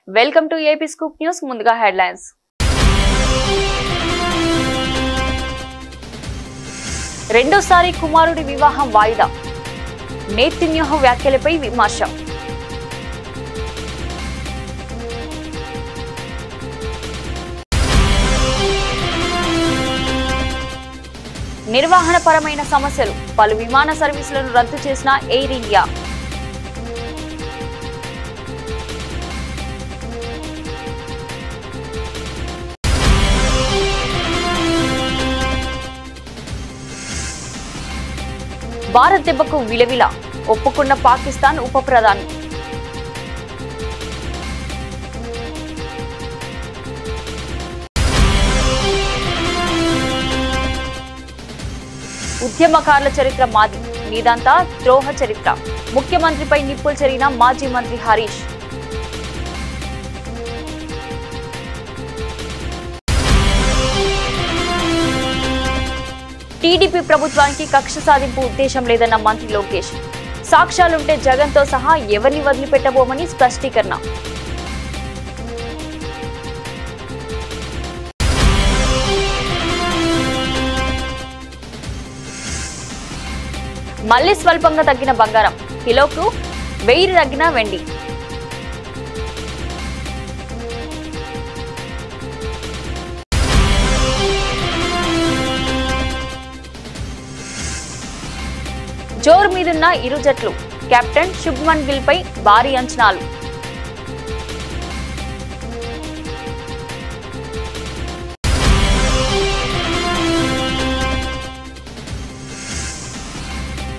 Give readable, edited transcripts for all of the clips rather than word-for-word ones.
Welcome to AP scoop news. ముందుగా headlines. రెండోసారి కుమారుడి వివాహం వాయిదా. నేతన్యాహు వ్యాఖ్యలపై విమర్శ. నిర్వహణపరమైన సమస్యలు. పలు విమాన సర్వీసులను రద్దు చేసిన ఎయిర్ ఇండియా. భారత్ దెబ్బకు విలవిల. ఒప్పుకున్న పాకిస్తాన్ ఉప ప్రధాని. ఉద్యమకారుల చరిత్ర మాది, మీదంతా ద్రోహ చరిత్ర. ముఖ్యమంత్రిపై నిప్పులు చెరిగిన మాజీ మంత్రి హరీష్. టీడీపీ ప్రభుత్వానికి కక్ష సాధింపు ఉద్దేశం లేదన్న మంత్రి లోకేష్. సాక్ష్యాలుంటే జగన్తో సహా ఎవరిని వదిలిపెట్టబోమని స్పష్టీకరణ. మళ్లీ స్వల్పంగా తగ్గిన బంగారం. కిలోకు 1000 తగ్గిన వెండి. జోరు మీదున్న ఇరు జట్లు. కెప్టెన్ శుభ్మన్ గిల్ పై భారీ అంచనాలు.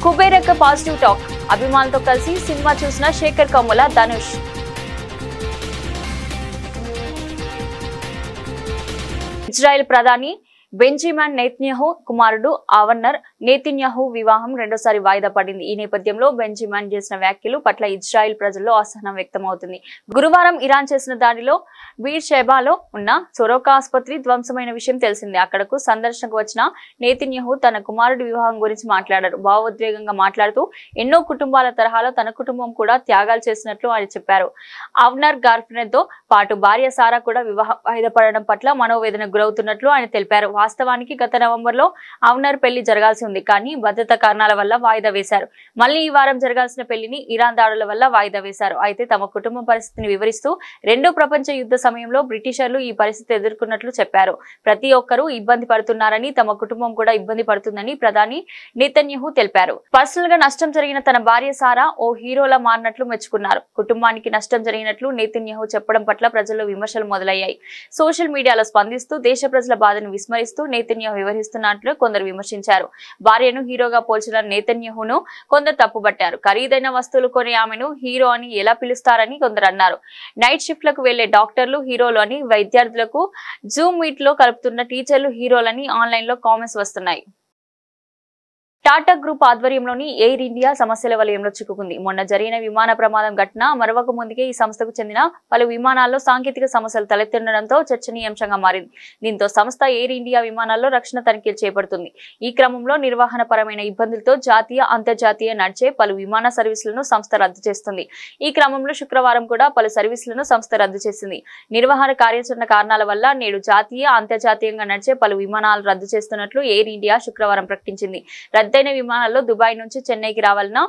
కుబేరక్క పాజిటివ్ టాక్. అభిమానులతో కలిసి సినిమా చూసిన శేఖర్ కమ్ముల, ధనుష్. ఇజ్రాయెల్ ప్రధాని బెంజమిన్ నెతన్యాహు కుమారుడు అవన్నర్ నెతన్యాహు వివాహం రెండోసారి వాయిదా పడింది. ఈ నేపథ్యంలో బెంజమిన్ చేసిన వ్యాఖ్యలు పట్ల ఇజ్రాయెల్ ప్రజల్లో అసహనం వ్యక్తమవుతుంది. గురువారం ఇరాన్ చేసిన దాడిలో బీర్షెబాలో ఉన్న సొరోకా ఆసుపత్రి ధ్వంసమైన విషయం తెలిసిందే. అక్కడకు సందర్శనకు వచ్చిన నెతన్యాహు తన కుమారుడి వివాహం గురించి మాట్లాడారు. భావోద్వేగంగా మాట్లాడుతూ ఎన్నో కుటుంబాల తరహాలో తన కుటుంబం కూడా త్యాగాలు చేసినట్లు ఆయన చెప్పారు. అవన్నర్ గర్ల్ఫ్రెండ్ తో పాటు భార్య సారా కూడా వివాహం వాయిదా పడడం పట్ల మనోవేదనకు గురవుతున్నట్లు ఆయన తెలిపారు. వాస్తవానికి గత నవంబర్లో అవన్నర్ పెళ్లి జరగాల్సి ఉంది, కానీ భద్రతా కారణాల వల్ల వాయిదా వేశారు. మళ్లీ ఈ వారం జరగాల్సిన పెళ్లిని ఇరాన్ దాడుల వల్ల వాయిదా వేశారు. అయితే తమ కుటుంబం పరిస్థితిని వివరిస్తూ రెండో ప్రపంచ యుద్ధ సమయంలో బ్రిటిషర్లు ఈ పరిస్థితి ఎదుర్కొన్నట్లు చెప్పారు. ప్రతి ఒక్కరూ ఇబ్బంది పడుతున్నారని, తమ కుటుంబం కూడా ఇబ్బంది పడుతుందని ప్రధాని నెతన్యాహు తెలిపారు. పర్సనల్ గా నష్టం జరిగిన తన భార్య సారా ఓ హీరోలా మారినట్లు మెచ్చుకున్నారు. కుటుంబానికి నష్టం జరిగినట్లు నెతన్యాహు చెప్పడం పట్ల ప్రజల్లో విమర్శలు మొదలయ్యాయి. సోషల్ మీడియాలో స్పందిస్తూ దేశ ప్రజల బాధను విస్మరిస్తూ నెతన్యాహు వివరిస్తున్నట్లు కొందరు విమర్శించారు. భార్యను హీరోగా పోల్చిన నెతన్యాహును కొందరు తప్పుబట్టారు. ఖరీదైన వస్తువులు కొని ఆమెను హీరో అని ఎలా పిలుస్తారని కొందరు అన్నారు. నైట్ షిఫ్ట్లకు వెళ్లే డాక్టర్లు హీరోలు అని, విద్యార్థులకు జూమ్ మీట్ లో కలుపుతున్న టీచర్లు హీరోలని ఆన్లైన్ లో కామెంట్స్ వస్తున్నాయి. టాటా గ్రూప్ ఆధ్వర్యంలోని ఎయిర్ ఇండియా సమస్యల వలయంలో చిక్కుకుంది. మొన్న జరిగిన విమాన ప్రమాదం ఘటన మరొక ముందుకే ఈ సంస్థకు చెందిన పలు విమానాల్లో సాంకేతిక సమస్యలు తలెత్తుండడంతో చర్చనీయాంశంగా మారింది. దీంతో సంస్థ ఎయిర్ ఇండియా విమానాల్లో రక్షణ తనిఖీలు చేపడుతుంది. ఈ క్రమంలో నిర్వహణపరమైన ఇబ్బందులతో జాతీయ, అంతర్జాతీయ నడిచే పలు విమాన సర్వీసులను సంస్థ రద్దు చేస్తుంది. ఈ క్రమంలో శుక్రవారం కూడా పలు సర్వీసులను సంస్థ రద్దు చేసింది. నిర్వహణ కార్యాచరణ కారణాల వల్ల నేడు జాతీయ, అంతర్జాతీయంగా నడిచే పలు విమానాలు రద్దు చేస్తున్నట్లు ఎయిర్ ఇండియా శుక్రవారం ప్రకటించింది. రద్దయిన విమానాల్లో దుబాయ్ నుంచి చెన్నైకి రావాలన్న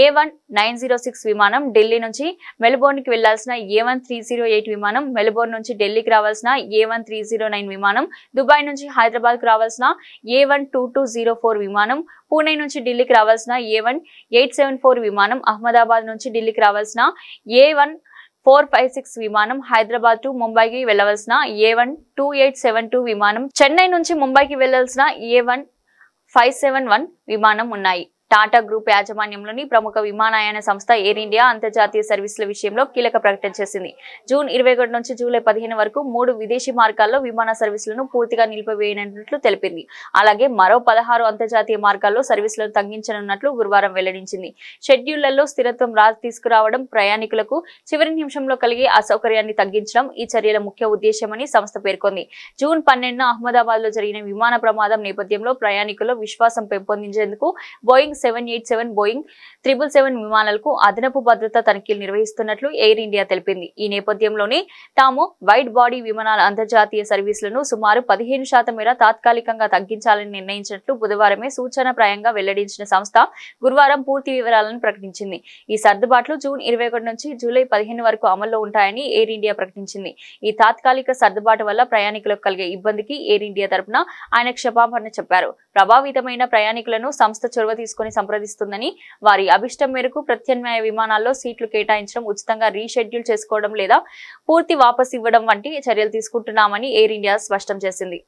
A1906 విమానం, ఢిల్లీ నుంచి మెల్బోర్న్ కి వెళ్లాల్సిన A1308 విమానం, మెల్బోర్న్ నుంచి ఢిల్లీకి రావాల్సిన A1309 విమానం, దుబాయ్ నుంచి హైదరాబాద్ కు రావాల్సిన A12204 విమానం, పూణే నుంచి ఢిల్లీకి రావాల్సిన A1874 విమానం, అహ్మదాబాద్ నుంచి ఢిల్లీకి రావాల్సిన A1456 విమానం, హైదరాబాద్ టు ముంబైకి వెళ్లవలసిన A12872 విమానం, చెన్నై నుంచి ముంబైకి వెళ్లాల్సిన A1571 విమానం ఉన్నాయి. టాటా గ్రూప్ యాజమాన్యంలోని ప్రముఖ విమానయాన సంస్థ ఎయిర్ ఇండియా అంతర్జాతీయ సర్వీసుల విషయంలో కీలక ప్రకటన చేసింది. జూన్ 21 నుంచి జూలై 15 వరకు 3 విదేశీ మార్గాల్లో విమాన సర్వీసులను పూర్తిగా నిలిపివేయనున్నట్లు తెలిపింది. అలాగే మరో 16 అంతర్జాతీయ మార్గాల్లో సర్వీసులను తగ్గించనున్నట్లు గురువారం వెల్లడించింది. షెడ్యూళ్లలో స్థిరత్వం తీసుకురావడం, ప్రయాణికులకు చివరి నిమిషంలో కలిగే అసౌకర్యాన్ని తగ్గించడం ఈ చర్యల ముఖ్య ఉద్దేశమని సంస్థ పేర్కొంది. జూన్ 12న అహ్మదాబాద్ లో జరిగిన విమాన ప్రమాదం నేపథ్యంలో ప్రయాణికుల్లో విశ్వాసం పెంపొందించేందుకు బోయింగ్ బోయింగ్ 787 బోయింగ్ 777 విమానాలకు అదనపు భద్రతా తనిఖీలు నిర్వహిస్తున్నట్లు ఎయిర్ ఇండియా తెలిపింది. ఈ నేపథ్యంలోనే తాము వైడ్ బాడీ విమానాల అంతర్జాతీయ సర్వీసులను సుమారు 15% మేర తాత్కాలికంగా తగ్గించాలని నిర్ణయించినట్లు బుధవారమే సూచనప్రాయంగా వెల్లడించిన సంస్థ గురువారం పూర్తి వివరాలను ప్రకటించింది. ఈ సర్దుబాట్లు జూన్ 21 నుంచి జూలై 15 వరకు అమల్లో ఉంటాయని ఎయిర్ ఇండియా ప్రకటించింది. ఈ తాత్కాలిక సర్దుబాటు వల్ల ప్రయాణికులకు కలిగే ఇబ్బందికి ఎయిర్ ఇండియా తరపున ఆయన క్షమాపణ చెప్పారు. ప్రభావితమైన ప్రయాణికులను సంస్థ చొరవ తీసుకుని సంప్రదిస్తుందని, వారి అభిష్టం మేరకు ప్రత్యామ్నాయ విమానాల్లో సీట్లు కేటాయించడం, ఉచితంగా రీషెడ్యూల్ చేసుకోవడం లేదా పూర్తి వాపసు ఇవ్వడం వంటి చర్యలు తీసుకుంటున్నామని ఎయిర్ ఇండియా స్పష్టం చేసింది.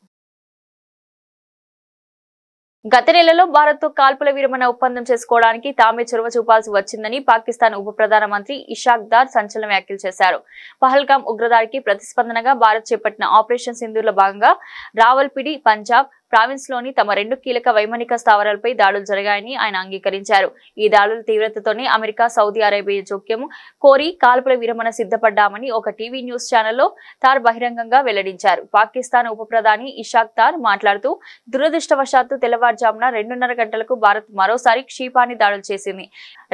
గత నెలలో భారత్ తో కాల్పుల విరమణ ఒప్పందం చేసుకోవడానికి తామే చొరవ చూపాల్సి వచ్చిందని పాకిస్తాన్ ఉప ప్రధానమంత్రి ఇషాక్ దార్ సంచలన వ్యాఖ్యలు చేశారు. పహల్గామ్ ఉగ్రదాడికి ప్రతిస్పందనగా భారత్ చేపట్టిన ఆపరేషన్ సింధూర్లో భాగంగా రావల్పిడి, పంజాబ్ ప్రావిన్స్ లోని తమ 2 కీలక వైమానిక స్థావరాలపై దాడులు జరిగాయని ఆయన అంగీకరించారు. ఈ దాడుల తీవ్రతతోనే అమెరికా, సౌదీ అరేబియా జోక్యం కోరి కాల్పుల విరమణ సిద్ధపడ్డామని ఒక టీవీ న్యూస్ ఛానల్లో తార్ బహిరంగంగా వెల్లడించారు. పాకిస్తాన్ ఉప ప్రధాని ఇషాక్ దార్ మాట్లాడుతూ, దురదృష్టవశాత్తు తెల్లవారుజామున 2:30 గంటలకు భారత్ మరోసారి క్షిపాణి దాడులు చేసింది.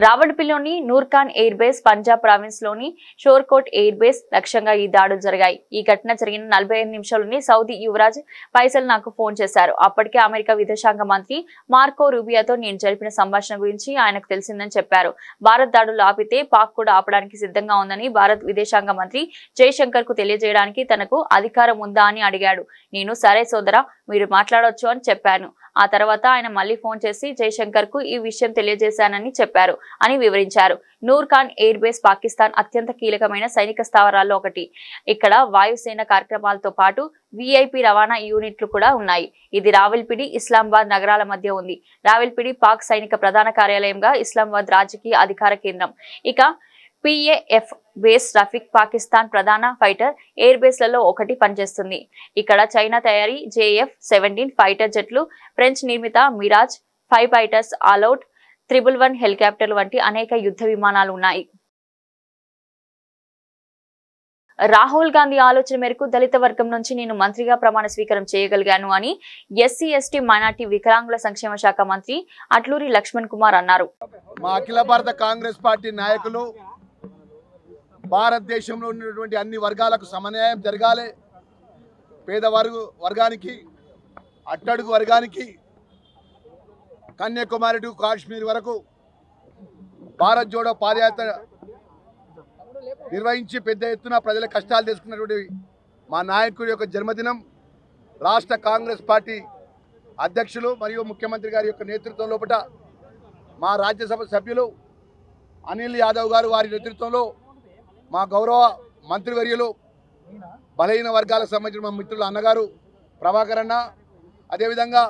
రావల్పిల్లిలోని Nur Khan air base, Punjab province లోని షోర్కోట్ ఎయిర్ బేస్ లక్ష్యంగా ఈ దాడులు జరిగాయి. ఈ ఘటన జరిగిన 45 నిమిషాల్లోనే సౌదీ యువరాజ్ ఫైసల్ నాకు ఫోన్ చేశారు. అప్పటికే అమెరికా విదేశాంగ మంత్రి మార్కో రూబియాతో నేను జరిపిన సంభాషణ గురించి ఆయనకు తెలిసిందని చెప్పారు. భారత్ దాడులు ఆపితే పాక్ కూడా ఆపడానికి సిద్ధంగా ఉందని భారత్ విదేశాంగ మంత్రి జైశంకర్ కు తెలియజేయడానికి తనకు అధికారం ఉందా అని అడిగాడు. నేను సరే సోదరా, మీరు మాట్లాడొచ్చు అని చెప్పాను. ఆ తర్వాత ఆయన మళ్లీ ఫోన్ చేసి జైశంకర్ కు ఈ విషయం తెలియజేశానని చెప్పారు అని వివరించారు. నూర్ఖాన్ ఎయిర్ బేస్ పాకిస్తాన్ అత్యంత కీలకమైన సైనిక స్థావరాల్లో ఒకటి. ఇక్కడ వాయుసేన కార్యక్రమాలతో పాటు విఐపి రవాణా యూనిట్లు కూడా ఉన్నాయి. ఇది రావల్పిడి, ఇస్లామాబాద్ నగరాల మధ్య ఉంది. రావల్పిడి పాక్ సైనిక ప్రధాన కార్యాలయంగా, ఇస్లామాబాద్ రాజకీయ అధికార కేంద్రం. ఇక పిఏఎఫ్ బేస్ రఫీక్ పాకిస్తాన్ ప్రధాన ఫైటర్ ఎయిర్ బేస్లలో ఒకటి పనిచేస్తుంది. ఇక్కడ చైనా తయారీ JF-17 ఫైటర్ జెట్లు, ఫ్రెంచ్ నిర్మిత మిరాజ్ 5 ఫైటర్స్, ఆల్అవుట్ 111 హెలికాప్టర్లు వంటి అనేక యుద్ధ విమానాలు ఉన్నాయి. రాహుల్ గాంధీ ఆలోచన మేరకు దళిత వర్గం నుంచి నేను మంత్రిగా ప్రమాణ స్వీకారం చేయగలిగాను అని SC/ST మైనార్టీ వికలాంగుల సంక్షేమ శాఖ మంత్రి అట్లూరి లక్ష్మణ్ కుమార్ అన్నారు. మా అఖిల భారత కాంగ్రెస్ పార్టీ నాయకులు భారతదేశంలో ఉన్నటువంటి అన్ని వర్గాలకు సమన్యాయం జరగాలి. పేద వర్గానికి, అట్టడుగు వర్గానికి, కన్యాకుమారి టు కాశ్మీర్ వరకు భారత్ జోడో పాదయాత్ర నిర్వహించి పెద్ద ఎత్తున ప్రజల కష్టాలు తెలుసుకున్నటువంటి మా నాయకుడి యొక్క జన్మదినం రాష్ట్ర కాంగ్రెస్ పార్టీ అధ్యక్షులు మరియు ముఖ్యమంత్రి గారి యొక్క నేతృత్వం లోపల మా రాజ్యసభ సభ్యులు అనిల్ యాదవ్ గారు వారి నేతృత్వంలో మా గౌరవ మంత్రివర్యులు బలహీన వర్గాలకు సంబంధించిన మా మిత్రులు అన్నగారు ప్రభాకర్ అన్న, అదేవిధంగా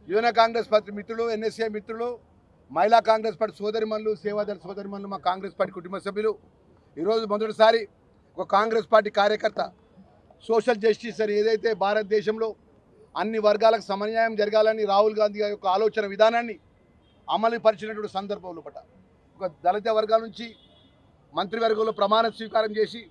యువన కాంగ్రెస్ పార్టీ మిత్రులు, NSA మిత్రులు, మహిళా కాంగ్రెస్ పార్టీ సోదరిమణులు, సేవాదళ సోదరిమణులు, మా కాంగ్రెస్ పార్టీ కుటుంబ సభ్యులు ఈరోజు మొదటిసారి ఒక కాంగ్రెస్ పార్టీ కార్యకర్త సోషల్ జస్టిస్ అని ఏదైతే భారతదేశంలో అన్ని వర్గాలకు సమన్యాయం జరగాలని రాహుల్ గాంధీ యొక్క ఆలోచన విధానాన్ని అమలు పరిచినటువంటి సందర్భంలో పట ఒక దళిత వర్గాల నుంచి మంత్రివర్గంలో ప్రమాణ స్వీకారం చేసి,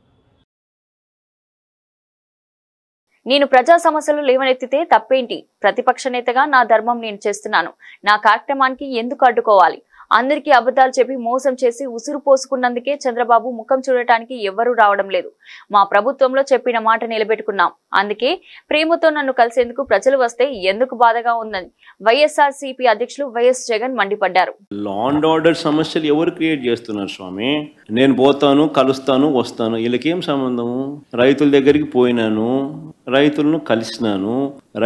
నేను ప్రజా సమస్యలు లేవనెత్తితే తప్పేంటి? ప్రతిపక్ష నేతగా నా ధర్మం నేను చేస్తున్నాను. నా కార్యక్రమానికి ఎందుకు అడ్డుకోవాలి? అందరికీ అబద్ధాలు చెప్పి మోసం చేసి ఉసురు పోసుకున్నందుకే చంద్రబాబు ముఖం చూడటానికి ఎవ్వరూ రావడం లేదు. మా ప్రభుత్వంలో చెప్పిన మాట నిలబెట్టుకున్నాం. అందుకే ప్రేమతో నన్ను కలిసేందుకు ప్రజలు వస్తే ఎందుకు బాధగా ఉందని వైఎస్ఆర్సీపీ అధ్యక్షులు వైఎస్ జగన్ మండిపడ్డారు. లా అండ్ ఆర్డర్ సమస్యలు ఎవరు క్రియేట్ చేస్తున్నారు స్వామి? నేను పోతాను, కలుస్తాను, వస్తాను, వీళ్ళకేం సంబంధము? రైతుల దగ్గరికి పోయినాను, రైతులను కలిసినాను,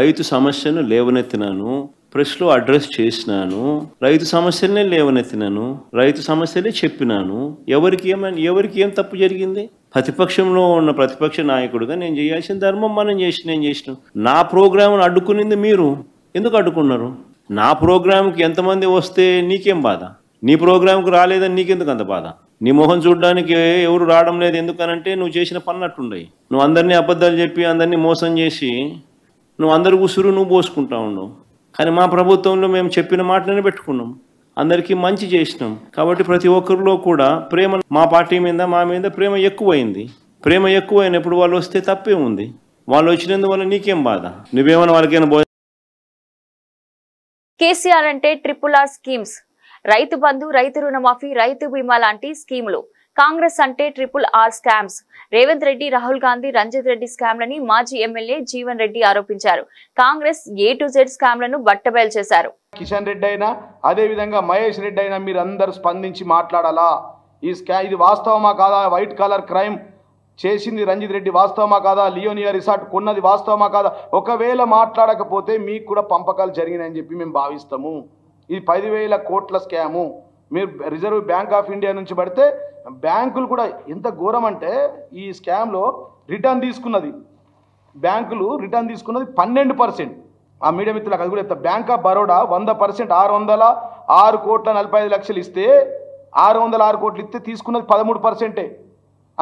రైతు సమస్యను లేవనెత్తినాను, ప్రెస్లో అడ్రస్ చేసినాను, రైతు సమస్యలనే లేవనెత్తినాను, రైతు సమస్యలే చెప్పినాను. ఎవరికి ఏం తప్పు జరిగింది? ప్రతిపక్షంలో ఉన్న ప్రతిపక్ష నాయకుడిగా నేను చేయాల్సిన ధర్మం నేను చేసినాం. నా ప్రోగ్రామ్ను అడ్డుకునింది మీరు. ఎందుకు అడ్డుకున్నారు? నా ప్రోగ్రామ్కి ఎంతమంది వస్తే నీకేం బాధ? నీ ప్రోగ్రామ్కి రాలేదని నీకెందుకు అంత బాధ? నీ మొహం చూడడానికి ఎవరు రావడం లేదు ఎందుకనంటే నువ్వు చేసిన పన్నట్టుండయి. నువ్వు అందరినీ అబద్ధాలు చెప్పి అందరినీ మోసం చేసి నువ్వు అందరి ఉసురు నువ్వు పోసుకుంటా ఉండవు. కానీ మా ప్రభుత్వంలో మేము చెప్పిన మాటలనే పెట్టుకున్నాం, అందరికీ మంచి చేసినాం. కాబట్టి ప్రతి ఒక్కరిలో కూడా ప్రేమ, మా పార్టీ మీద మా మీద ప్రేమ ఎక్కువైంది. ప్రేమ ఎక్కువైనప్పుడు వాళ్ళు వస్తే తప్పే ఉంది. వాళ్ళు వచ్చినందువల్ల నీకేం బాధ? నువ్వేమైనా వాళ్ళకైనా కేసీఆర్ అంటే RRR స్కీమ్స్, రైతు బంధు, రైతు రుణమాఫీ, రైతు బీమా లాంటి స్కీములు. కాంగ్రెస్ అంటే RRR స్కామ్స్. రేవంత్ రెడ్డి, రాహుల్ గాంధీ, రంజిత్ రెడ్డి స్కామ్లని మాజీ ఎమ్మెల్యే జీవన్ రెడ్డి ఆరోపించారు. కాంగ్రెస్ A to Z స్కామ్లను బట్టబయలు చేశారు. కిషన్ రెడ్డి అయినా అదే విధంగా మహేష్ రెడ్డి అయినా మీరందరూ స్పందించి మాట్లాడాలా. ఇది వాస్తవమా కాదా? వైట్ కలర్ క్రైమ్ చేసింది రంజిత్ రెడ్డి వాస్తవమా కాదా? లియోనియా రిసార్ట్ కొన్నది వాస్తవమా కాదా? ఒకవేళ మాట్లాడకపోతే మీకు కూడా పంపకాలు జరిగినాయని చెప్పి మేము భావిస్తాము. ఇది 10,000 కోట్ల స్కాము. మీరు రిజర్వ్ బ్యాంక్ ఆఫ్ ఇండియా నుంచి పడితే బ్యాంకులు కూడా ఎంత ఘోరం అంటే ఈ స్కామ్లో రిటర్న్ తీసుకున్నది, బ్యాంకులు రిటర్న్ తీసుకున్నది 12%. ఆ మీడియా మిత్రులకు అది కూడా చెప్తా. బ్యాంక్ ఆఫ్ బరోడా 100% 606 కోట్ల 45 లక్షలు ఇస్తే 606 కోట్లు ఇస్తే తీసుకున్నది 13%.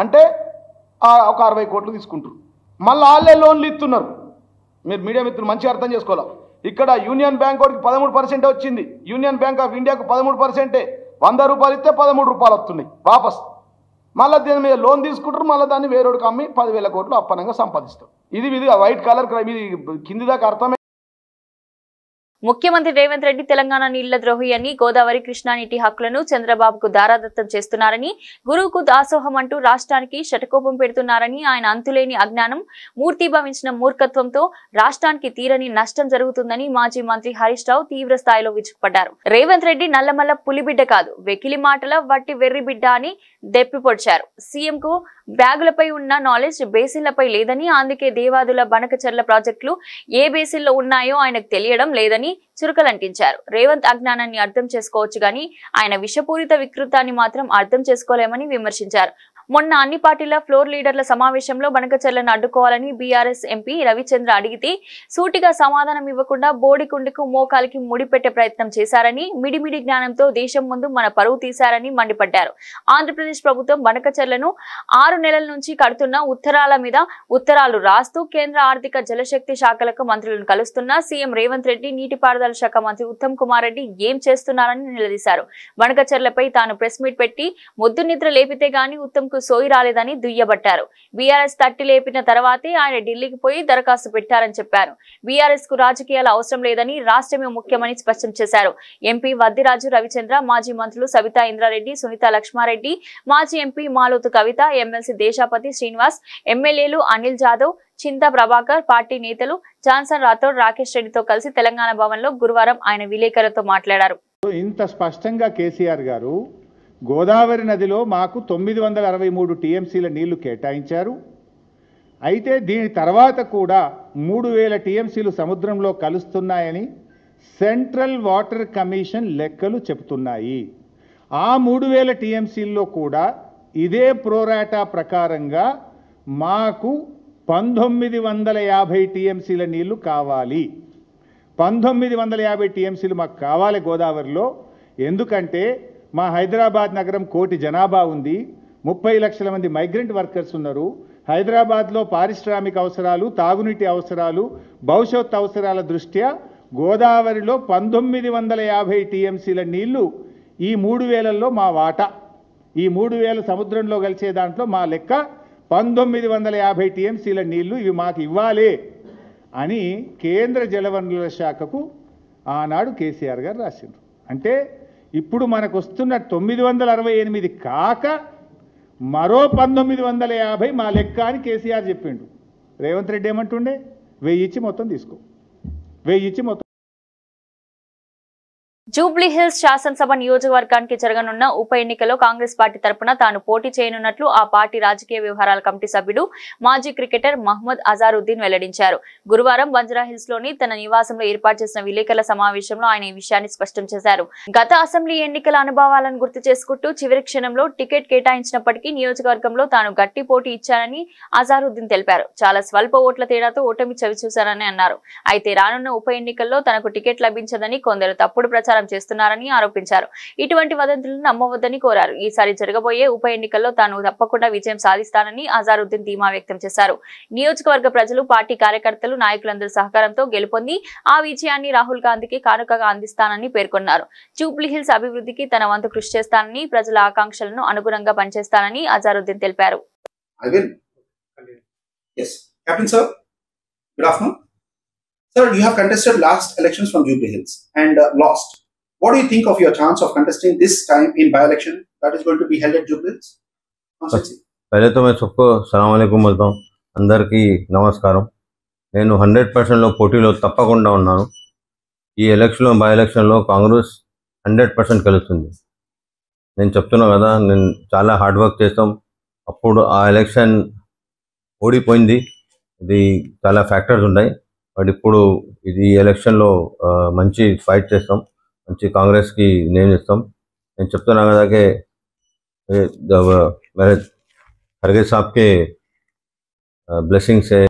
అంటే ఒక 60 కోట్లు తీసుకుంటారు. మళ్ళీ వాళ్ళే లోన్లు ఇస్తున్నారు. మీరు మీడియా మిత్రులు మంచిగా అర్థం చేసుకోవాలి. ఇక్కడ యూనియన్ బ్యాంక్ వాడికి 13% వచ్చింది, యూనియన్ బ్యాంక్ ఆఫ్ ఇండియాకు 13%. 100 రూపాయలు ఇస్తే 13 రూపాయలు వస్తున్నాయి వాపస్. మళ్ళీ దీని మీద లోన్ తీసుకుంటారు, మళ్ళీ దాన్ని వేరేడికి అమ్మి 10,000 కోట్లు అప్పనంగా సంపాదిస్తారు. ఇది వైట్ కలర్ క్రైమ్. ఇది కింది దాకా అర్థమే. ముఖ్యమంత్రి రేవంత్ రెడ్డి తెలంగాణ నీళ్ల ద్రోహి అని, గోదావరి కృష్ణా నీటి హక్కులను చంద్రబాబుకు దారాదత్తం చేస్తున్నారని, గురువుకు దాసోహం అంటూ రాష్ట్రానికి శటకోపం పెడుతున్నారని, ఆయన అంతులేని అజ్ఞానం, మూర్తిభవించిన మూర్ఖత్వంతో రాష్ట్రానికి తీరని నష్టం జరుగుతుందని మాజీ మంత్రి హరీష్ రావు తీవ్ర స్థాయిలో విరుచుకుపడ్డారు. రేవంత్ రెడ్డి నల్లమల్ల పులిబిడ్డ కాదు, వెకిలి మాటల వట్టి వెర్రి బిడ్డ అని దెప్పిపొడిచారు. సీఎంకు బ్యాగులపై ఉన్న నాలెడ్జ్ బేసిన్లపై లేదని, అందుకే దేవాదుల బనకచర్ల ప్రాజెక్టులు ఏ బేసిన్లో ఉన్నాయో ఆయనకు తెలియడం లేదని చురుకలంటించారు. రేవంత్ అజ్ఞానాన్ని అర్థం చేసుకోవచ్చు గాని ఆయన విషపూరిత వికృతాన్ని మాత్రం అర్థం చేసుకోలేమని విమర్శించారు. మొన్న అన్ని పార్టీల ఫ్లోర్ లీడర్ల సమావేశంలో బనకచర్లను అడ్డుకోవాలని బీఆర్ఎస్ ఎంపీ రవిచంద్ర అడిగితే సూటిగా సమాధానం ఇవ్వకుండా బోడికుండకు మోకాలికి ముడిపెట్టే ప్రయత్నం చేశారని, మిడిమిడి జ్ఞానంతో దేశం ముందు మన పరువు తీశారని మండిపడ్డారు. ఆంధ్రప్రదేశ్ ప్రభుత్వం బనకచర్లను 6 నెలల నుంచి కడుతున్న ఉత్తరాల మీద ఉత్తరాలు రాస్తూ కేంద్ర ఆర్థిక జలశక్తి శాఖలకు మంత్రులను కలుస్తున్న సీఎం రేవంత్ రెడ్డి, నీటిపారుదల శాఖ మంత్రి ఉత్తమ్ కుమార్ రెడ్డి ఏం చేస్తున్నారని నిలదీశారు. బనకచర్లపై తాను ప్రెస్ మీట్ పెట్టి ముద్దు నిద్ర లేపితే గాని ఉత్తమ్ సోయి రాలేదని దుయ్యబట్టారు. బీఆర్ఎస్ తట్టి లేపిన తర్వాతే ఆయన ఢిల్లీకి పోయి దరఖాస్తు పెట్టారని చెప్పారు. బీఆర్ఎస్ కు రాజకీయాలు అవసరం లేదని, రాష్ట్రమే ముఖ్యమని స్పష్టం చేశారు. ఎంపీ వద్దిరాజు రవిచంద్ర, మాజీ మంత్రులు సబితా ఇంద్రారెడ్డి, సునీత లక్ష్మారెడ్డి, మాజీ ఎంపీ మాలోతు కవిత, ఎమ్మెల్సీ దేశాపతి శ్రీనివాస్, ఎమ్మెల్యేలు అనిల్ జాదవ్, చింతా ప్రభాకర్, పార్టీ నేతలు జాన్సన్ రాథోడ్, రాకేష్ రెడ్డితో కలిసి తెలంగాణ భవన్ లో గురువారం ఆయన విలేకరులతో మాట్లాడారు. ఇంత స్పష్టంగా కేసీఆర్ గారు గోదావరి నదిలో మాకు 963 టీఎంసీల నీళ్లు కేటాయించారు. అయితే దీని తర్వాత కూడా 3000 టీఎంసీలు సముద్రంలో కలుస్తున్నాయని సెంట్రల్ వాటర్ కమిషన్ లెక్కలు చెబుతున్నాయి. ఆ 3000 టీఎంసీల్లో కూడా ఇదే ప్రోరాటా ప్రకారంగా మాకు 1950 టీఎంసీల నీళ్లు కావాలి. 1950 టీఎంసీలు మాకు కావాలి గోదావరిలో. ఎందుకంటే మా హైదరాబాద్ నగరం 1 కోటి జనాభా ఉంది, 30 లక్షల మంది మైగ్రెంట్ వర్కర్స్ ఉన్నారు. హైదరాబాద్లో పారిశ్రామిక అవసరాలు, తాగునీటి అవసరాలు, భవిష్యత్ అవసరాల దృష్ట్యా గోదావరిలో 1950 టీఎంసీల నీళ్లు ఈ 3000లో మా వాటా. ఈ 3000 సముద్రంలో కలిసే దాంట్లో మా లెక్క 1950 టీఎంసీల నీళ్లు ఇవి మాకు ఇవ్వాలి అని కేంద్ర జలవనరుల శాఖకు ఆనాడు కేసీఆర్ గారు రాసిండ్రు. అంటే ఇప్పుడు మనకు వస్తున్న 968 కాక మరో 1950 మా లెక్క అని కేసీఆర్ చెప్పిండు. రేవంత్ రెడ్డి ఏమంటుండే? 1000 ఇచ్చి మొత్తం తీసుకో, 1000 ఇచ్చి మొత్తం. జూబ్లీహిల్స్ శాసనసభ నియోజకవర్గానికి జరగనున్న ఉప ఎన్నికలో కాంగ్రెస్ పార్టీ తరపున తాను పోటీ చేయనున్నట్లు ఆ పార్టీ రాజకీయ వ్యవహారాల కమిటీ సభ్యుడు, మాజీ క్రికెటర్ మహ్మద్ అజారుద్దీన్ వెల్లడించారు. గురువారం బంజారాహిల్స్ లోని తన నివాసంలో ఏర్పాటు చేసిన విలేకరుల సమావేశంలో ఆయన ఈ విషయాన్ని స్పష్టం చేశారు. గత అసెంబ్లీ ఎన్నికల అనుభవాలను గుర్తు చేసుకుంటూ చివరి క్షణంలో టికెట్ కేటాయించినప్పటికీ నియోజకవర్గంలో తాను గట్టి పోటీ ఇచ్చానని అజారుద్దీన్ తెలిపారు. చాలా స్వల్ప ఓట్ల తేడాతో ఓటమి చవిచూశారని అన్నారు. అయితే రానున్న ఉప ఎన్నికల్లో తనకు టికెట్ లభించదని కొందరు తప్పుడు ప్రచారం చేస్తున్నారని ఆరోపించారు. ఇటువంటి వదంతులను నమ్మవద్దని కోరారు. ఈసారి జరగబోయే ఉప ఎన్నికల్లో తాను తప్పకుండా విజయం సాధిస్తానని అజారుద్దీన్ ధీమా వ్యక్తం చేశారు. నియోజకవర్గ ప్రజలు, పార్టీ కార్యకర్తలు, నాయకులందరి సహకారంతో గెలుపొంది ఆ విజయాన్ని రాహుల్ గాంధీకి కానుకగా అందిస్తానని పేర్కొన్నారు. జూబ్లీహిల్స్ అభివృద్ధికి తన వంతు కృషి చేస్తానని, ప్రజల ఆకాంక్షలను అనుగుణంగా పనిచేస్తానని అజారుద్దీన్ తెలిపారు. Sir, you have contested last elections from Jubilee Hills and lost. What do you think of your chance of contesting this time in by-election that is going to be held at Jubilee constituency? पहले तो मैं सबको सलाम अलैकुम बोलता हूँ. అందరికీ నమస్కారం. నేను 100% పోటీలో తప్పకుండా ఉన్నాను. ఈ ఎలక్షన్లో బై ఎలక్షన్లో కాంగ్రెస్ 100% కలుస్తుంది. నేను చెప్తున్నా కదా, నేను చాలా హార్డ్ వర్క్ చేస్తాం. అప్పుడు ఆ ఎలక్షన్ ఓడిపోయింది. ఇది చాలా ఫ్యాక్టర్స్ ఉన్నాయి. బట్ ఇప్పుడు ఇది ఎలక్షన్లో మంచి ఫైట్ చేస్తాం. మంచి కాంగ్రెస్కి నేను ఇస్తాం. నేను చెప్తున్నా కదా मेरे खड़गे साहब के ब्लेसिंग से.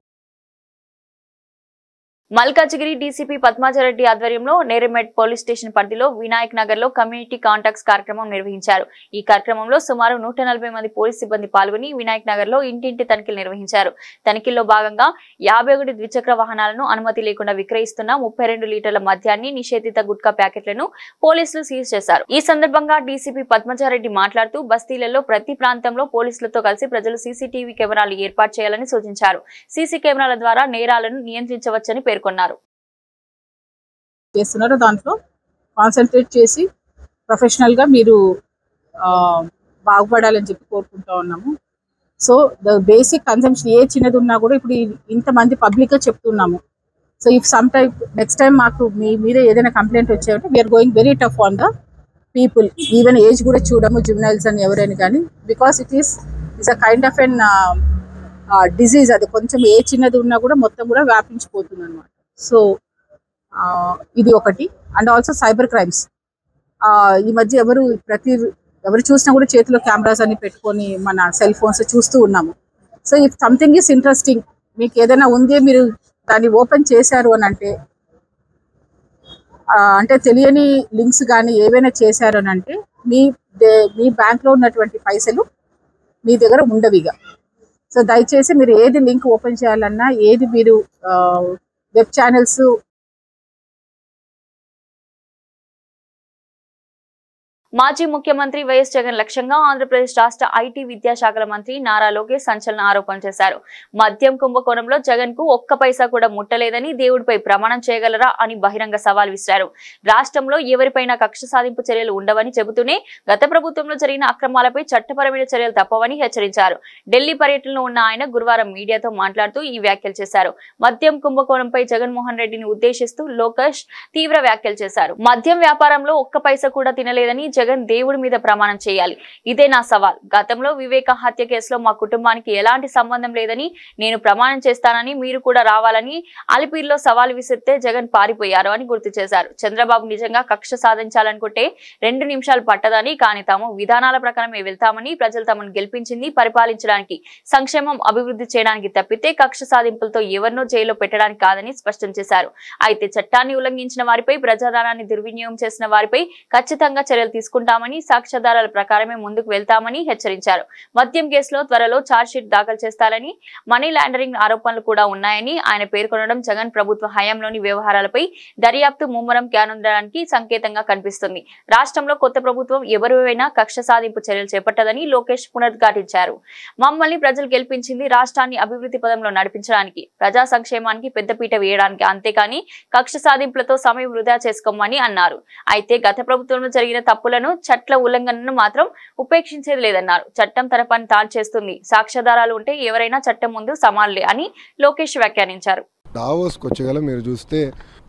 మల్కాజిగిరి డీసీపీ పద్మాజరెడ్డి ఆధ్వర్యంలో నేరెమెట్ పోలీస్ స్టేషన్ పరిధిలో వినాయక్ నగర్ లో కమ్యూనిటీ కాంటాక్ట్స్ కార్యక్రమం నిర్వహించారు. ఈ కార్యక్రమంలో సుమారు 140 మంది పోలీస్ సిబ్బంది పాల్గొని వినాయక్ నగర్ లో ఇంటింటి తనిఖీలు నిర్వహించారు. తనిఖీల్లో భాగంగా 51 ద్విచక్ర వాహనాలను అనుమతి లేకుండా విక్రయిస్తున్న 32 లీటర్ల మద్యాన్ని, నిషేధిత గుట్కా ప్యాకెట్లను పోలీసులు సీజ్ చేశారు. ఈ సందర్భంగా డీసీపీ పద్మాజరెడ్డి మాట్లాడుతూ బస్తీలలో ప్రతి ప్రాంతంలో పోలీసులతో కలిసి ప్రజలు సీసీటీవీ కెమెరాలు ఏర్పాటు చేయాలని సూచించారు. సీసీ కెమెరాల ద్వారా నేరాలను నియంత్రించవచ్చని పేర్కొన్నారు. దాంట్లో కాన్సన్ట్రేట్ చేసి ప్రొఫెషనల్ గా మీరు బాగుపడాలని చెప్పి కోరుకుంటా ఉన్నాము. సో ద బేసిక్ కన్సంప్షన్ ఏ చిన్నది ఉన్నా కూడా ఇప్పుడు ఇంతమంది పబ్లిక్ గా చెప్తున్నాము. So if some time next time మాకు మీ మీద ఏదైనా కంప్లైంట్ వచ్చాయంటే we're going very tough on the people. Even age కూడా చూడము, జువెనైల్స్ అని ఎవరైనా కానీ, because it is a kind of an disease. అది కొంచెం ఏ చిన్నది ఉన్నా కూడా మొత్తం కూడా వ్యాపించిపోతుంది అనమాట. సో ఇది ఒకటి. And also cyber crimes. ఈ మధ్య ఎవరు చూసినా కూడా చేతిలో కెమెరాస్ అని పెట్టుకొని మన సెల్ ఫోన్స్ చూస్తూ ఉన్నాము. So if something is interesting, మీకు ఏదైనా ఉంది, మీరు దాన్ని ఓపెన్ చేశారు అని అంటే తెలియని లింక్స్ కానీ ఏవైనా చేశారు అని అంటే మీ బ్యాంక్లో ఉన్నటువంటి పైసలు మీ దగ్గర ఉండవిగా. సో దయచేసి మీరు ఏది లింక్ ఓపెన్ చేయాలన్నా, ఏది మీరు వెబ్ ఛానల్స్ మాజీ ముఖ్యమంత్రి వైఎస్ జగన్ లక్ష్యంగా ఆంధ్రప్రదేశ్ రాష్ట్ర ఐటీ విద్యాశాఖల మంత్రి నారా లోకేష్ సంచలన ఆరోపణలు చేశారు. మద్యం కుంభకోణంలో జగన్ కు ఒక్క పైసా కూడా ముట్టలేదని దేవుడిపై ప్రమాణం చేయగలరా అని బహిరంగ సవాల్ విసిరారు. రాష్ట్రంలో ఎవరిపైనా కక్ష సాధింపు చర్యలు ఉండవని చెబుతూనే గత ప్రభుత్వంలో జరిగిన అక్రమాలపై చట్టపరమైన చర్యలు తప్పవని హెచ్చరించారు. ఢిల్లీ పర్యటనలో ఉన్న ఆయన గురువారం మీడియాతో మాట్లాడుతూ ఈ వ్యాఖ్యలు చేశారు. మద్యం కుంభకోణంపై జగన్మోహన్ రెడ్డిని ఉద్దేశిస్తూ లోకేష్ తీవ్ర వ్యాఖ్యలు చేశారు. మద్యం వ్యాపారంలో ఒక్క పైసా కూడా తినలేదని జగన్ దేవుడి మీద ప్రమాణం చేయాలి. ఇదే నా సవాల్. గతంలో వివేక హత్య కేసులో మా కుటుంబానికి ఎలాంటి సంబంధం లేదని నేను ప్రమాణం చేస్తానని మీరు కూడా రావాలని అలిపిరిలో సవాల్ విసిరితే జగన్ పారిపోయారు అని గుర్తు చేశారు. చంద్రబాబు నిజంగా కక్ష సాధించాలనుకుంటే 2 నిమిషాలు పట్టదని, కానీ తాము విధానాల ప్రకారమే వెళ్తామని, ప్రజలు తమను గెలిపించింది పరిపాలించడానికి, సంక్షేమం అభివృద్ధి చేయడానికి తప్పితే కక్ష సాధింపులతో ఎవరినో జైల్లో పెట్టడానికి కాదని స్పష్టం చేశారు. అయితే చట్టాన్ని ఉల్లంఘించిన వారిపై, ప్రజాధనాన్ని దుర్వినియోగం చేసిన వారిపై ఖచ్చితంగా చర్యలు తీసుకుంటామని, సాక్ష్యాధారాల ప్రకారమే ముందుకు వెళ్తామని హెచ్చరించారు. మద్యం కేసులో త్వరలో ఛార్జ్షీట్ దాఖలు చేస్తారని, మనీ లాండరింగ్ ఆరోపణలు కూడా ఉన్నాయని ఆయన పేర్కొనడం జగన్ ప్రభుత్వ హయాంలోని వ్యవహారాలపై దర్యాప్తు ముమ్మరం కానుండడానికి సంకేతంగా కనిపిస్తుంది. రాష్ట్రంలో కొత్త ప్రభుత్వం ఎవరివైనా కక్ష సాధింపు చర్యలు చేపట్టదని లోకేష్ పునరుద్ఘాటించారు. మమ్మల్ని ప్రజలు గెలిపించింది రాష్ట్రాన్ని అభివృద్ధి పదంలో నడిపించడానికి, ప్రజా సంక్షేమానికి పెద్దపీట వేయడానికి, అంతేకాని కక్ష సాధింపులతో సమయం వృధా చేసుకోమని అన్నారు. అయితే గత ప్రభుత్వంలో జరిగిన తప్పులను, చట్ల ఉల్లంఘనను మాత్రం ఉపేక్షించేది లేదన్నారు. చట్టం తన పని తాను చేస్తుంది. సాక్ష్యాధారాలు ఉంటే ఎవరైనా చట్టం ముందు సమానులే అని లోకేష్ వ్యాఖ్యానించారు. దావోస్కి వచ్చేగల మీరు చూస్తే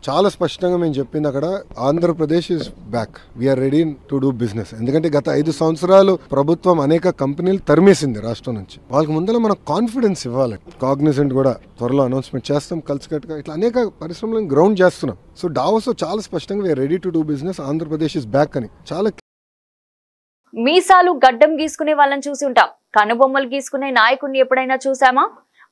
చాలా స్పష్టంగా మేము చెప్పింది అక్కడ, Andhra Pradesh is back, we're ready to do business. ఎందుకంటే గత 5 సంవత్సరాలు ప్రభుత్వం అనేక కంపెనీలు తరిమేసింది రాష్ట్రం నుంచి. వాళ్ళకి ముందర మనకు కాన్ఫిడెన్స్ ఇవ్వాలి. కాగ్నిజెంట్ కూడా త్వరలో అనౌన్స్మెంట్ చేస్తాం, కలిసికట్టుగా ఇట్లా అనేక పరిశ్రమలను గ్రౌండ్ చేస్తున్నాం. సో డావోస్ చాలా స్పష్టంగా we're ready to do business, Andhra Pradesh is back అని చాలా. మీసాలు గడ్డం గీసుకునే వాళ్ళని చూసి ఉంటాం, కనుబొమ్మలు గీసుకునే నాయకుడిని ఎప్పుడైనా చూసామా?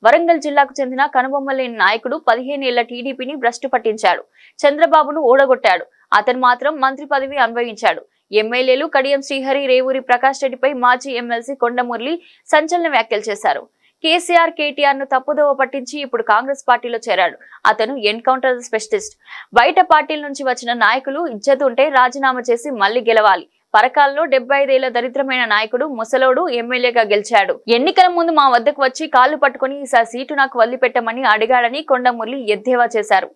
వరంగల్ జిల్లాకు చెందిన కనుబొమ్మలేని నాయకుడు 15 ఏళ్ల టీడీపీని భ్రష్టు పట్టించాడు. చంద్రబాబును ఓడగొట్టాడు. అతను మాత్రం మంత్రి పదవి అనుభవించాడు. ఎమ్మెల్యేలు కడియం శ్రీహరి, రేవూరి ప్రకాష్ రెడ్డిపై మాజీ ఎమ్మెల్సీ కొండమురళి సంచలన వ్యాఖ్యలు చేశారు. కేసీఆర్, కేటీఆర్ ను తప్పుదోవ పట్టించి ఇప్పుడు కాంగ్రెస్ పార్టీలో చేరాడు. అతను ఎన్కౌంటర్ స్పెషలిస్ట్. బయట పార్టీల నుంచి వచ్చిన నాయకులు ఇజ్జత్ ఉంటే రాజీనామా చేసి మళ్లీ గెలవాలి. పరకాల్లో 75 ఏళ్ల దరిద్రమైన నాయకుడు ముసలోడు ఎమ్మెల్యేగా గెలిచాడు. ఎన్నికల ముందు మా వద్దకు వచ్చి కాళ్లు పట్టుకుని ఈసారి సీటు నాకు వదిలిపెట్టమని అడిగాడని కొండమురళి ఎద్దేవా చేశారు.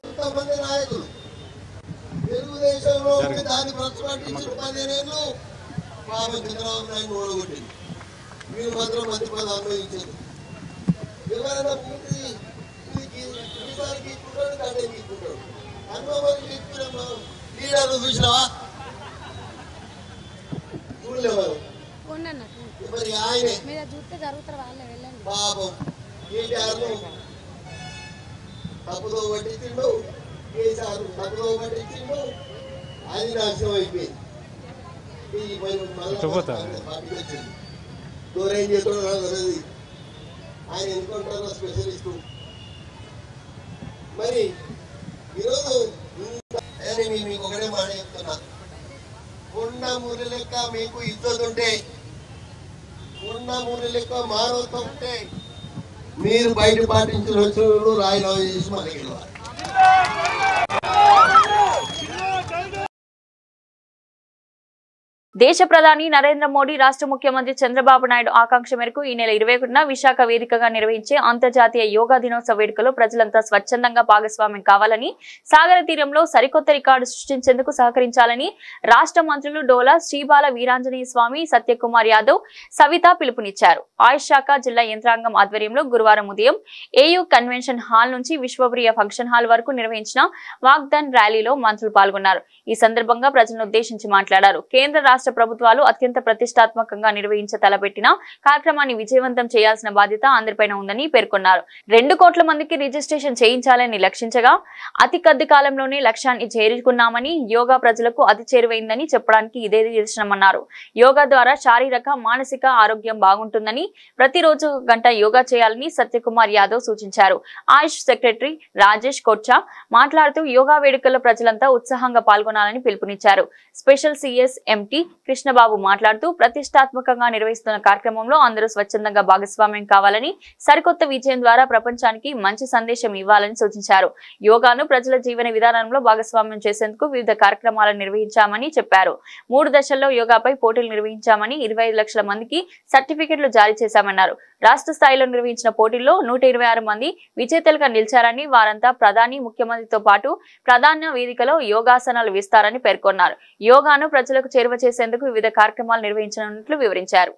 తెలుగుదేశంలో దాన్ని ప్రశ్నించిన 15 ఏళ్ళు బాబు చంద్రబాబు నాయుడు ఓడగొట్టింది. మీరు మాత్రం మంచి పదవి అనుభవించారు. ఎవరైనా పూర్తి అనుభవం లీడర్లు చూసినావా? చూడలేవు. మరి ఆయనే పాపం కేటీఆర్ను తప్పుదో పట్టించిండు, కేసీఆర్ తప్పుదో పట్టించిండు, అది నాశనం అయిపోయింది. పార్టీకి వచ్చింది. దూరం చేస్తున్నాడు తెలియదు. ఆయన ఎన్నుకుంటారో స్పెషలిస్టు. మరి ఈరోజు మీకు ఒకటే మాట చెప్తున్నా, ఉన్న మూడు లెక్క మీకు ఇజ్జత్ ఉంటే, ఉన్న మూడు లెక్క మానవత్వం ఉంటే మీరు బయట పాటించిన వచ్చినప్పుడు రాజీనామా చేసి మళ్ళీ గెలవాలి. దేశ ప్రధాని నరేంద్ర మోడీ రాష్ట్ర ముఖ్యమంత్రి చంద్రబాబు నాయుడు ఆకాంక్ష మేరకు ఈ నెల 21న విశాఖ వేదికగా నిర్వహించే అంతర్జాతీయ యోగా దినోత్సవ వేడుకలో ప్రజలంతా స్వచ్ఛందంగా భాగస్వామ్యం కావాలని, సాగర తీరంలో సరికొత్త రికార్డు సృష్టించేందుకు సహకరించాలని రాష్ట్ర మంత్రులు డోలా, శ్రీబాల వీరాంజనేయ స్వామి, సత్యకుమార్ యాదవ్, సవిత పిలుపునిచ్చారు. ఆయుష్ శాఖ జిల్లా యంత్రాంగం ఆధ్వర్యంలో గురువారం ఉదయం ఏయూ కన్వెన్షన్ హాల్ నుంచి విశ్వప్రియ ఫంక్షన్ హాల్ వరకు నిర్వహించిన వాగ్దాన్ ర్యాలీలో మంత్రులు పాల్గొన్నారు. ఈ సందర్భంగా ప్రజలను ఉద్దేశించి మాట్లాడారు. కేంద్ర రాష్ట్ర ప్రభుత్వాలు అత్యంత ప్రతిష్టాత్మకంగా నిర్వహించ తలపెట్టిన కార్యక్రమాన్ని విజయవంతం చేయాల్సిన బాధ్యత అందరిపైన ఉందని పేర్కొన్నారు. 2 కోట్ల మందికి రిజిస్ట్రేషన్ చేయించాలని లక్ష్యంచగా అతి కొద్ది కాలంలోనే లక్ష్యాన్ని చేరుకున్నామని, యోగా ప్రజలకు అతి చేరువైందని చెప్పడానికి ఇదే నిదర్శనమన్నారు. యోగా ద్వారా శారీరక, మానసిక ఆరోగ్యం బాగుంటుందని, ప్రతిరోజు గంట యోగా చేయాలని సత్యకుమార్ యాదవ్ సూచించారు. ఆయుష్ సెక్రటరీ రాజేష్ కొచ్చా మాట్లాడుతూ యోగా వేడుకల్లో ప్రజలంతా ఉత్సాహంగా పాల్గొనాలని పిలుపునిచ్చారు. స్పెషల్ సిఎస్ ఎంటీ కృష్ణబాబు మాట్లాడుతూ ప్రతిష్టాత్మకంగా నిర్వహిస్తున్న కార్యక్రమంలో అందరూ స్వచ్ఛందంగా భాగస్వామ్యం కావాలని, సరికొత్త విజయం ద్వారా ప్రపంచానికి మంచి సందేశం ఇవ్వాలని సూచించారు. యోగాను ప్రజల జీవన విధానంలో భాగస్వామ్యం చేసేందుకు వివిధ కార్యక్రమాలను నిర్వహించామని చెప్పారు. 3 దశల్లో యోగాపై పోటీలు నిర్వహించామని, 25 లక్షల మందికి సర్టిఫికెట్లు జారీ చేశామన్నారు. రాష్ట్ర స్థాయిలో నిర్వహించిన పోటీల్లో 126 మంది విజేతలుగా నిలిచారని, వారంతా ప్రధాని, ముఖ్యమంత్రితో పాటు ప్రధాన వేదికలో యోగాసనాలు వేస్తారని పేర్కొన్నారు. యోగాను ప్రజలకు చేరువ చేసేందుకు వివిధ కార్యక్రమాలు నిర్వహించనున్నట్లు వివరించారు.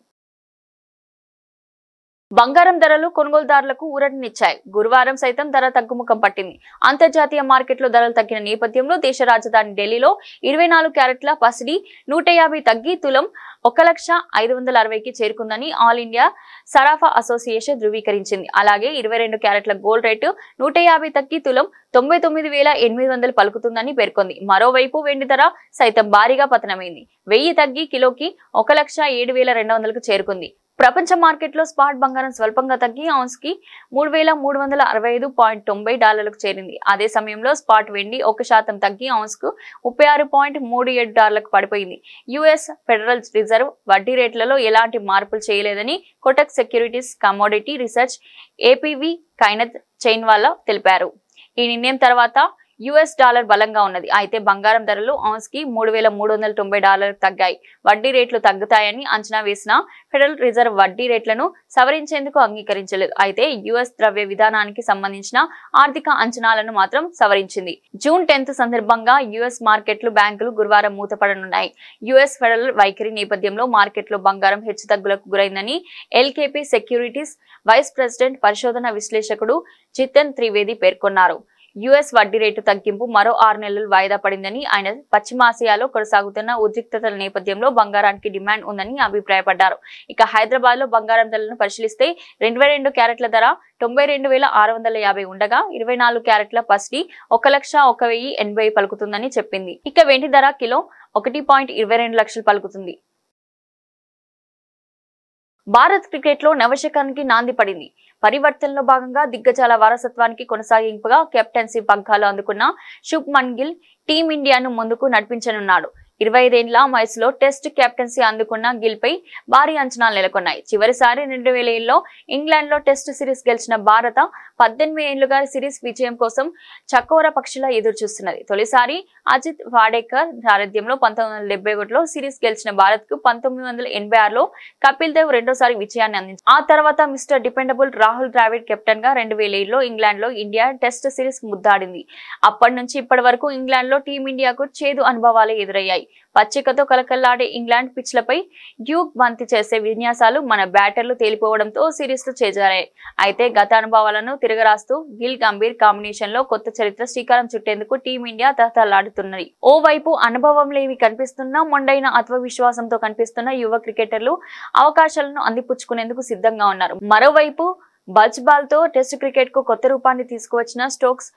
బంగారం ధరలు కొనుగోలుదారులకు ఊరటనిచ్చాయి. గురువారం సైతం ధర తగ్గుముఖం పట్టింది. అంతర్జాతీయ మార్కెట్లో ధరలు తగ్గిన నేపథ్యంలో దేశ రాజధాని ఢిల్లీలో 24 క్యారెట్ల పసిడి 150 తగ్గి తులం 1,05,60కి చేరుకుందని ఆల్ ఇండియా సరాఫా అసోసియేషన్ ధృవీకరించింది. అలాగే 22 క్యారెట్ల గోల్డ్ రేటు 150 తగ్గి తులం 99,800 పలుకుతుందని పేర్కొంది. మరోవైపు వెండి ధర సైతం భారీగా పతనమైంది. 1000 తగ్గి కిలోకి 1,07,200కు చేరుకుంది. ప్రపంచ మార్కెట్లో స్పాట్ బంగారం స్వల్పంగా తగ్గి ఔన్స్ కి $3,365.90కు చేరింది. అదే సమయంలో స్పాట్ వెండి 1% తగ్గి ఔన్స్ కు $36.37కు పడిపోయింది. యుఎస్ ఫెడరల్ రిజర్వ్ వడ్డీ రేట్లలో ఎలాంటి మార్పులు చేయలేదని Kotak securities commodity research AVP Kainat Chainwala తెలిపారు. ఈ నిర్ణయం తర్వాత యుఎస్ డాలర్ బలంగా ఉన్నది. అయితే బంగారం ధరలు ఔన్స్ కి $3,390 తగ్గాయి. వడ్డీ రేట్లు తగ్గుతాయని అంచనా వేసిన ఫెడరల్ రిజర్వ్ వడ్డీ రేట్లను సవరించేందుకు అంగీకరించలేదు. అయితే యుఎస్ ద్రవ్య విధానానికి సంబంధించిన ఆర్థిక అంచనాలను మాత్రం సవరించింది. జూన్ 10 సందర్భంగా యుఎస్ మార్కెట్లు, బ్యాంకులు గురువారం మూతపడనున్నాయి. యుఎస్ ఫెడరల్ వైఖరి నేపథ్యంలో మార్కెట్లో బంగారం హెచ్చుతగ్గులకు గురైందని ఎల్కేపీ సెక్యూరిటీస్ వైస్ ప్రెసిడెంట్, పరిశోధన విశ్లేషకుడు జితన్ త్రివేది పేర్కొన్నారు. యుఎస్ వడ్డీ రేటు తగ్గింపు మరో 6 నెలలు వాయిదా పడిందని, ఆయన పశ్చిమాసియాలో కొనసాగుతున్న ఉద్రిక్తతల నేపథ్యంలో బంగారానికి డిమాండ్ ఉందని అభిప్రాయపడ్డారు. ఇక హైదరాబాద్ లో బంగారం ధరలను పరిశీలిస్తే 22 క్యారెట్ల ధర 92,650 ఉండగా 24 క్యారెట్ల పసిడి 1,01,080 పలుకుతుందని చెప్పింది. ఇక వెండి ధర కిలో 1.22 లక్షలు పలుకుతుంది. భారత్ క్రికెట్ లో నవశకానికి నాంది పడింది. పరివర్తనలో భాగంగా దిగ్గజాల వారసత్వానికి కొనసాగింపుగా కెప్టెన్సీ పగ్గాలు అందుకున్న శుభ్మన్ గిల్ టీమిండియాను ముందుకు నడిపించనున్నాడు. 25 ఏళ్ల వయసులో టెస్ట్ కెప్టెన్సీ అందుకున్న గిల్ పై భారీ అంచనాలు నెలకొన్నాయి. చివరిసారి 2007లో ఇంగ్లాండ్ లో టెస్ట్ సిరీస్ గెలిచిన భారత 18 ఏళ్లుగా సిరీస్ విజయం కోసం చకోర పక్షిలా ఎదురుచూస్తున్నది. తొలిసారి అజిత్ వాడేకర్ సారథ్యంలో 1971లో సిరీస్ గెలిచిన భారత్ కు 1986లో కపిల్ దేవ్ రెండోసారి విజయాన్ని అందించారు. ఆ తర్వాత mister dependable Rahul Dravid captain గా 2007లో ఇంగ్లాండ్ లో ఇండియా టెస్ట్ సిరీస్ ముద్దాడింది. అప్పటి నుంచి ఇప్పటి వరకు ఇంగ్లాండ్ లో టీమిండియాకు చేదు అనుభవాలే ఎదురయ్యాయి. పచ్చికతో కలకల్లాడే ఇంగ్లాండ్ పిచ్లపై డ్యూక్ బంతి చేసే విన్యాసాలు మన బ్యాటర్లు తేలిపోవడంతో సిరీస్ లో చేజారాయి. అయితే గత అనుభవాలను తిరగరాస్తూ గిల్ గంభీర్ కాంబినేషన్ లో కొత్త చరిత్ర శ్రీకారం చుట్టేందుకు టీమిండియా తహతలాడుతున్నది. ఓవైపు అనుభవం లేవి కనిపిస్తున్న మొండైన ఆత్మవిశ్వాసంతో కనిపిస్తున్న యువ క్రికెటర్లు అవకాశాలను అందిపుచ్చుకునేందుకు సిద్ధంగా ఉన్నారు. మరోవైపు బజ్ బాల్ తో టెస్ట్ క్రికెట్ కు కొత్త రూపాన్ని తీసుకువచ్చిన స్టోక్స్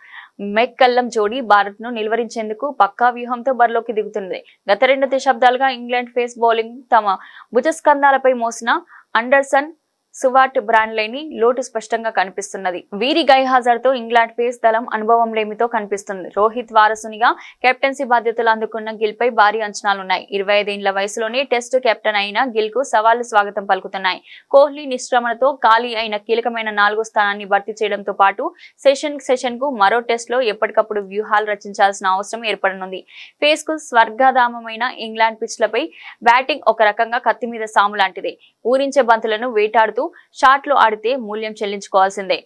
మెక్కల్లం జోడీ భారత్ ను నిలువరించేందుకు పక్కా వ్యూహంతో బరిలోకి దిగుతుంది. గత 2 దశాబ్దాలుగా ఇంగ్లాండ్ ఫేస్ బౌలింగ్ తమ భుజస్కంధాలపై మోసిన అండర్సన్ సువార్ట్ బ్రాండ్ లేని లోటు స్పష్టంగా కనిపిస్తున్నది. వీరి గైహాజర్ తో ఇంగ్లాండ్ పేస్ దళం అనుభవం లేమితో కనిపిస్తుంది. రోహిత్ వారసునిగా కెప్టెన్సీ బాధ్యతలు అందుకున్న గిల్ పై భారీ అంచనాలున్నాయి. 25 ఏళ్ల వయసులోనే టెస్ట్ కెప్టెన్ అయిన గిల్ కు సవాళ్లు స్వాగతం పలుకుతున్నాయి. కోహ్లీ నిష్క్రమణతో ఖాళీ అయిన కీలకమైన 4వ స్థానాన్ని భర్తీ చేయడంతో పాటు సెషన్ కు మరో టెస్ట్ లో ఎప్పటికప్పుడు వ్యూహాలు రచించాల్సిన అవసరం ఏర్పడనుంది. ఫేస్ కు స్వర్గధామమైన ఇంగ్లాండ్ పిచ్లపై బ్యాటింగ్ ఒక రకంగా కత్తి మీద సాము లాంటిదే. ఊరించే బంతులను వేటాడుతూ షాట్లు ఆడితే మూల్యం చెల్లించుకోవాల్సిందే.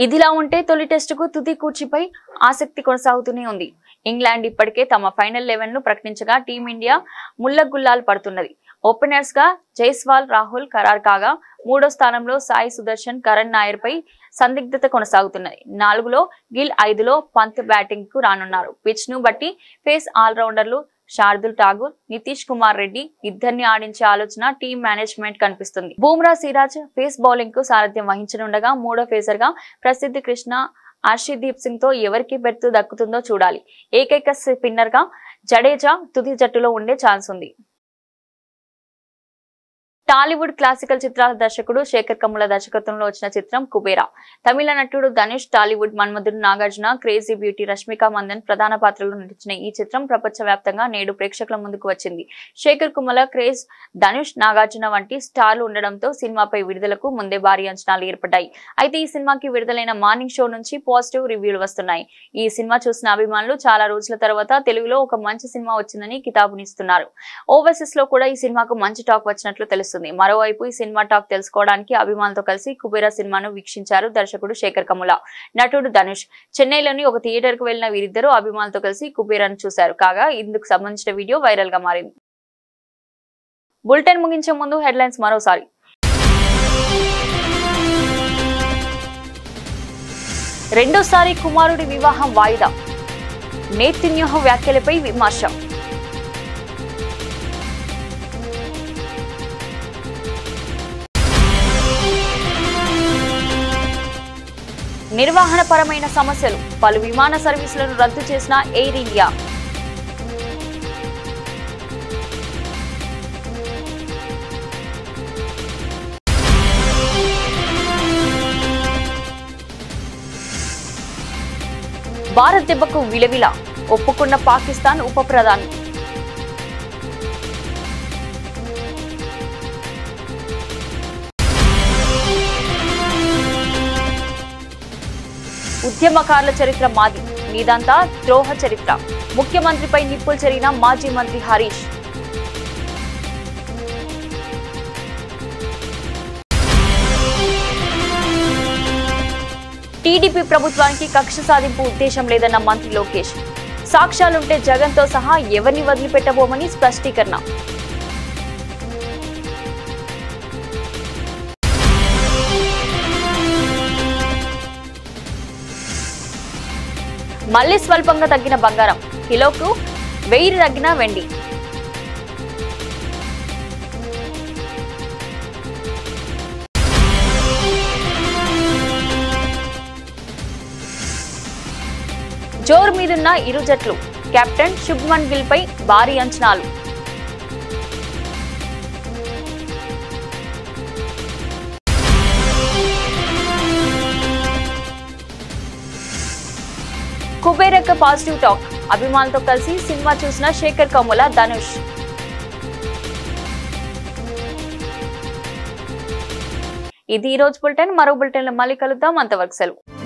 ఇదిలా ఉంటే తొలి టెస్టుకు తుది కూర్చిపై ఆసక్తి కొనసాగుతూనే ఉంది. ఇంగ్లాండ్ ఇప్పటికే తమ ఫైనల్ 11 ను ప్రకటించగా టీమిండియా ముళ్లగుల్లాలు పడుతున్నది. ఓపెనర్స్ గా జైస్వాల్ రాహుల్ ఖరారు కాగా 3వ స్థానంలో సాయి సుదర్శన్ కరణ్ నాయర్ పై సందిగ్ధత కొనసాగుతున్నది. 4లో గిల్ 5లో పంత్ బ్యాటింగ్ కు రానున్నారు. పిచ్ ను బట్టి ఫేస్ ఆల్రౌండర్లు శార్దుల్ ఠాగూర్, నితీష్ కుమార్ రెడ్డి ఇద్దరిని ఆడించే ఆలోచన టీం మేనేజ్మెంట్ కనిపిస్తుంది. బూమ్రా సిరాజ్ ఫేస్ బౌలింగ్ కు సారథ్యం వహించనుండగా 3వ ఫేసర్ గా ప్రసిద్ధి కృష్ణ, హర్షదీప్ సింగ్ తో ఎవరికి బెర్తు దక్కుతుందో చూడాలి. ఏకైక స్పిన్నర్ గా జడేజా తుది జట్టులో ఉండే ఛాన్స్ ఉంది. టాలీవుడ్ క్లాసికల్ చిత్రాల దర్శకుడు శేఖర్ కమ్ముల దర్శకత్వంలో వచ్చిన చిత్రం కుబేరా. తమిళ నటుడు ధనుష్, టాలీవుడ్ మన్మధుడు నాగార్జున, క్రేజీ బ్యూటీ రష్మిక మందన్ ప్రధాన పాత్రలో నటించిన ఈ చిత్రం ప్రపంచవ్యాప్తంగా నేడు ప్రేక్షకుల ముందుకు వచ్చింది. శేఖర్ కమ్ముల, క్రేజ్, ధనుష్, నాగార్జున వంటి స్టార్లు ఉండడంతో సినిమాపై విడుదలకు ముందే భారీ అంచనాలు ఏర్పడ్డాయి. అయితే ఈ సినిమాకి విడుదలైన మార్నింగ్ షో నుంచి పాజిటివ్ రివ్యూలు వస్తున్నాయి. ఈ సినిమా చూసిన అభిమానులు చాలా రోజుల తర్వాత తెలుగులో ఒక మంచి సినిమా వచ్చిందని కితాబునిస్తున్నారు. ఓవర్సీస్ లో కూడా ఈ సినిమాకు మంచి టాక్ వచ్చినట్లు తెలుస్తుంది. మరోవైపు ఈ సినిమా టాక్ తెలుసుకోవడానికి అభిమానులతో కలిసి కుబేరా సినిమాను వీక్షించారు దర్శకుడు శేఖర్ కమ్ముల, నటుడు ధనుష్. చెన్నైలోని ఒక థియేటర్ కు వెళ్లిన వీరిద్దరూ అభిమానులతో కలిసి కుబేరాను చూశారు. కాగా ఇందుకు సంబంధించిన వీడియో వైరల్ గా మారింది. బులెటిన్ ముగించే ముందు హెడ్లైన్స్ మరోసారి. రెండోసారి కుమారుడి వివాహం వాయిదా, నేతన్యాహు వ్యాఖ్యలపై విమర్శ. నిర్వహణపరమైన సమస్యలు, పలు విమాన సర్వీసులను రద్దు చేసిన ఎయిర్ ఇండియా. భారత్ దెబ్బకు విలవిల, ఒప్పుకున్న పాకిస్తాన్ ఉప ప్రధాని. ఉద్యమకారుల చరిత్ర మాది, మీదంతా ద్రోహ చరిత్ర. ముఖ్యమంత్రిపై నిప్పులు చెరిగిన మాజీ మంత్రి హరీష్. టీడీపీ ప్రభుత్వానికి కక్ష సాధింపు ఉద్దేశం లేదన్న మంత్రి లోకేష్. సాక్ష్యాలుంటే జగన్తో సహా ఎవరిని వదిలిపెట్టబోమని స్పష్టీకరణ. మళ్లీ స్వల్పంగా తగ్గిన బంగారం, కిలోకు 1000 తగ్గిన వెండి. జోరు మీదున్న ఇరు జట్లు, కెప్టెన్ శుభ్మన్ గిల్ పై భారీ అంచనాలు. కుబేరాకు పాజిటివ్ టాక్, అభిమానులతో కలిసి సినిమా చూసిన శేఖర్ కమ్ముల, ధనుష్. ఇది ఈ రోజు బులెటిన్. మరో బులెటిన్లో మళ్ళీ కలుద్దాం. అంతవరకు సెలవు.